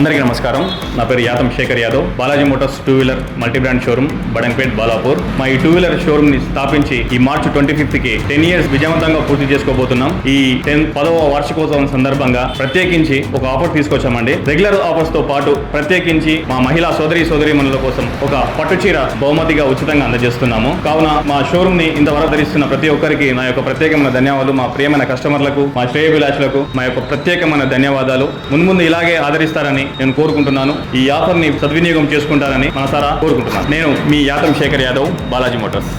అందరికీ నమస్కారం. నా పేరు Yatam Shekhar Yadav. Balaji motors two wheeler multi brand showroom Badampet Balapur. మా ఈ టూ వీలర్ షోరూమ్ ని స్థాపించి ఈ మార్చి 25th కి 10 years విజయవంతంగా పూర్తి చేసుకోబోతున్నాం. ఈ 10వ వార్షికోత్సవం సందర్భంగా ప్రత్యేకించి ఒక ఆఫర్ తీసుకొచ్చామండి. రెగ్యులర్ ఆఫర్స్ తో పాటు ప్రత్యేకించి మా మహిళా సోదరీమణుల కోసం ఒక పట్టుచీర బహుమతిగా ఉచితంగా అందజేస్తున్నాము. కావున మా షోరూమ్ ని ఇంతవరకు ధరిస్తున్న ప్రతి ఒక్కరికి నా యొక్క ప్రత్యేకమైన ధన్యవాదాలు. మా ప్రియమైన కస్టమర్లకు, మా శ్రేయోభిలాషులకు మా యొక్క ప్రత్యేకమైన ధన్యవాదాలు. ముందు ఇలాగే ఆదరిస్తారని నేను కోరుకుంటున్నాను. ఈ ఆఫర్ ని సద్వినియోగం చేసుకుంటారని మనసారా కోరుకుంటున్నాను. నేను మీ యాతం శేఖర్ యాదవ్, బాలాజీ మోటార్స్.